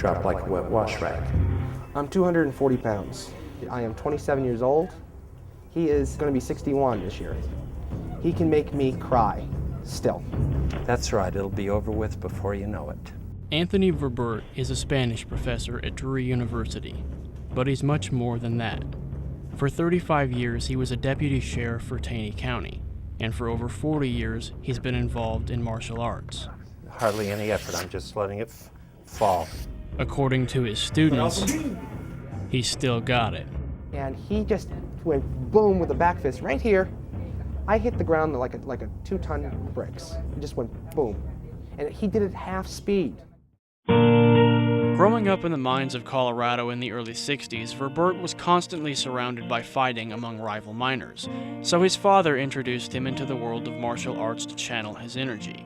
drop like a wet wash rag. I'm 240 pounds. I am 27 years old. He is going to be 61 this year. He can make me cry, still. That's right, it'll be over with before you know it. Anthony Verbert is a Spanish professor at Drury University, but he's much more than that. For 35 years, he was a deputy sheriff for Taney County, and for over 40 years, he's been involved in martial arts. Hardly any effort, I'm just letting it fall. According to his students, he's still got it. And he just went boom with a back fist right here. I hit the ground like a 2-ton bricks. It just went boom. And he did it half speed. Growing up in the mines of Colorado in the early 60s, Verbert was constantly surrounded by fighting among rival miners, so his father introduced him into the world of martial arts to channel his energy.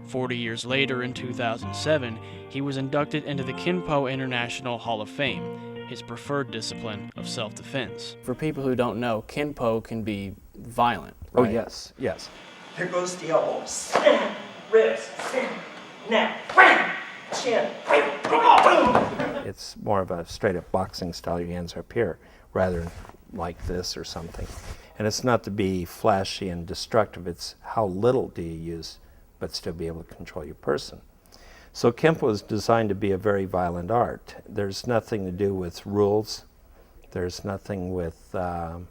40 years later, in 2007, he was inducted into the Kinpo International Hall of Fame, his preferred discipline of self-defense. For people who don't know, Kinpo can be violent, right? Oh, yes, yes. Here goes the elbow. Spin, wrist, spin, neck, wham, chin, boom. It's more of a straight-up boxing style. Your hands are up here rather than like this or something. And it's not to be flashy and destructive. It's how little do you use but still be able to control your person. So Kempo is designed to be a very violent art. There's nothing to do with rules. There's nothing with, well,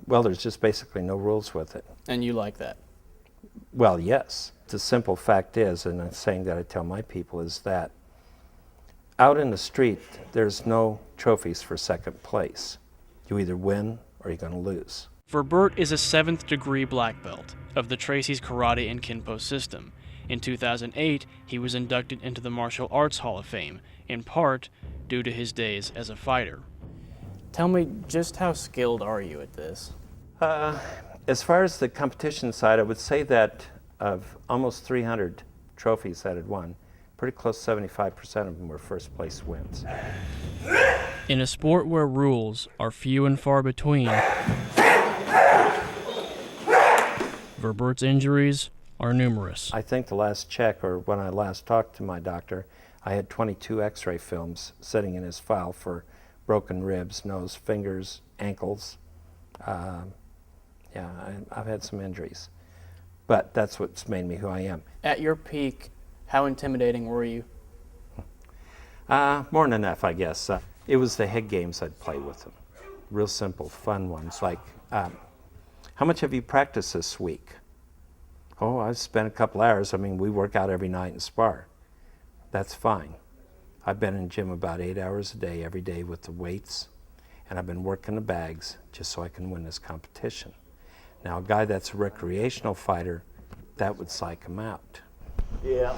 there's just basically no rules with it. And you like that? Well, yes. The simple fact is, and a saying that I tell my people, is that out in the street, there's no trophies for second place. You either win or you're going to lose. Verbert is a 7th degree black belt of the Tracy's Karate and Kinpo system. In 2008, he was inducted into the Martial Arts Hall of Fame, in part due to his days as a fighter. Tell me, just how skilled are you at this? As far as the competition side, I would say that of almost 300 trophies that had won, pretty close 75% of them were first place wins. In a sport where rules are few and far between, Verbert's injuries are numerous. I think the last check, or when I last talked to my doctor, I had 22 x-ray films sitting in his file for broken ribs, nose, fingers, ankles. I've had some injuries. But that's what's made me who I am. At your peak, how intimidating were you? More than enough, I guess. It was the head games I'd play with them. Real simple, fun ones, like, how much have you practiced this week? Oh, I've spent a couple hours. I mean, we work out every night and spar. That's fine. I've been in the gym about 8 hours a day, every day with the weights, and I've been working the bags just so I can win this competition. Now, a guy that's a recreational fighter, that would psych him out. Yeah.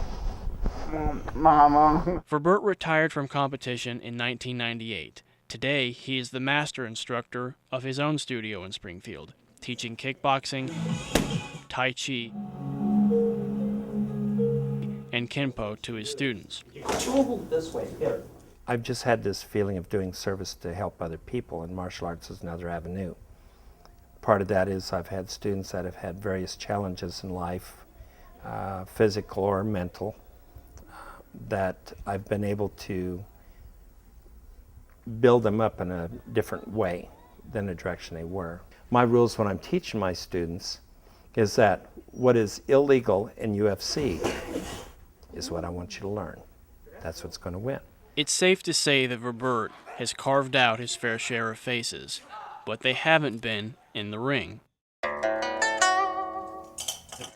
Mama. Verbert retired from competition in 1998. Today, he is the master instructor of his own studio in Springfield, teaching kickboxing, Tai Chi, and Kinpo to his students. This way, here. I've just had this feeling of doing service to help other people, and martial arts is another avenue. Part of that is I've had students that have had various challenges in life, physical or mental, that I've been able to build them up in a different way than the direction they were. My rules when I'm teaching my students is that what is illegal in UFC is what I want you to learn. That's what's going to win. It's safe to say that Verbert has carved out his fair share of faces, but they haven't been in the ring.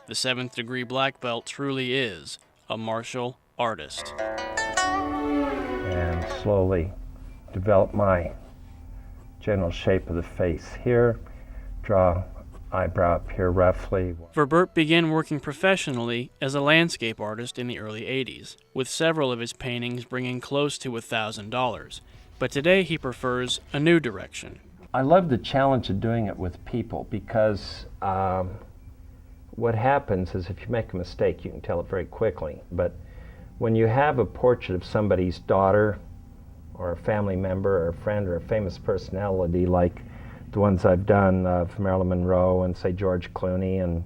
The 7th degree black belt truly is a martial artist. And slowly develop my general shape of the face here, draw eyebrow up here roughly. Verbert began working professionally as a landscape artist in the early 80s, with several of his paintings bringing close to $1,000. But today he prefers a new direction. I love the challenge of doing it with people because what happens is if you make a mistake, you can tell it very quickly. But when you have a portrait of somebody's daughter or a family member or a friend or a famous personality like the ones I've done of Marilyn Monroe and, say, George Clooney and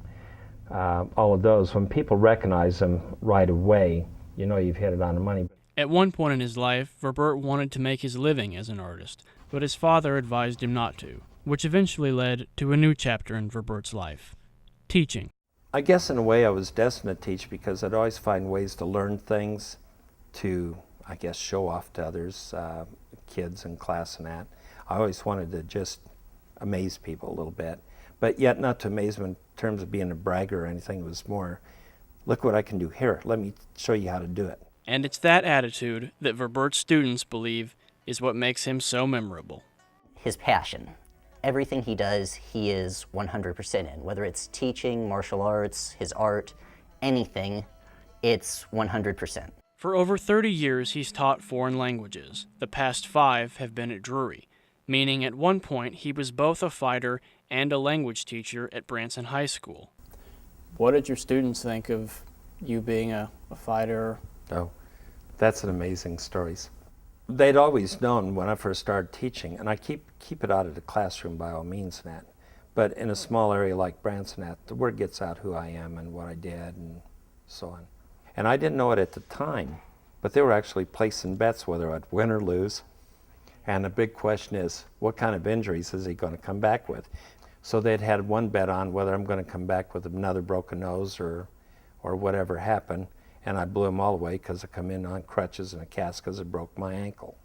all of those, when people recognize them right away, you know you've hit it on the money. At one point in his life, Verbert wanted to make his living as an artist, but his father advised him not to, which eventually led to a new chapter in Verbert's life: teaching. I guess in a way I was destined to teach because I'd always find ways to learn things to, I guess, show off to others, kids in class and that. I always wanted to just amaze people a little bit, but yet not to amaze them in terms of being a bragger or anything. It was more, look what I can do here. Let me show you how to do it. And it's that attitude that Verbert's students believe is what makes him so memorable. His passion. Everything he does, he is 100% in. Whether it's teaching, martial arts, his art, anything, it's 100%. For over 30 years, he's taught foreign languages. The past 5 have been at Drury, meaning at one point he was both a fighter and a language teacher at Branson High School. What did your students think of you being a fighter? Oh, that's an amazing story. They'd always known when I first started teaching, and I keep it out of the classroom by all means and that, but in a small area like Branson, the word gets out who I am and what I did and so on. And I didn't know it at the time, but they were actually placing bets whether I'd win or lose. And the big question is, what kind of injuries is he going to come back with? So they'd had one bet on whether I'm going to come back with another broken nose or whatever happened. And I blew them all away because I come in on crutches and a cast because it broke my ankle.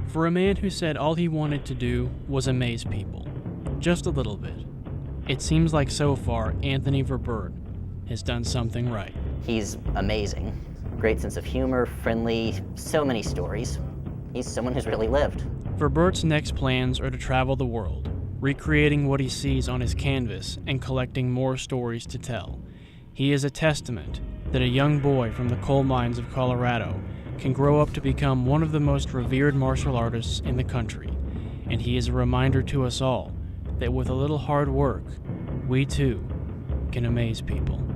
For a man who said all he wanted to do was amaze people, just a little bit, it seems like so far Anthony Verbert has done something right. He's amazing. Great sense of humor, friendly, so many stories. He's someone who's really lived. Verbert's next plans are to travel the world, recreating what he sees on his canvas and collecting more stories to tell. He is a testament that a young boy from the coal mines of Colorado can grow up to become one of the most revered martial artists in the country. And he is a reminder to us all that with a little hard work, we too can amaze people.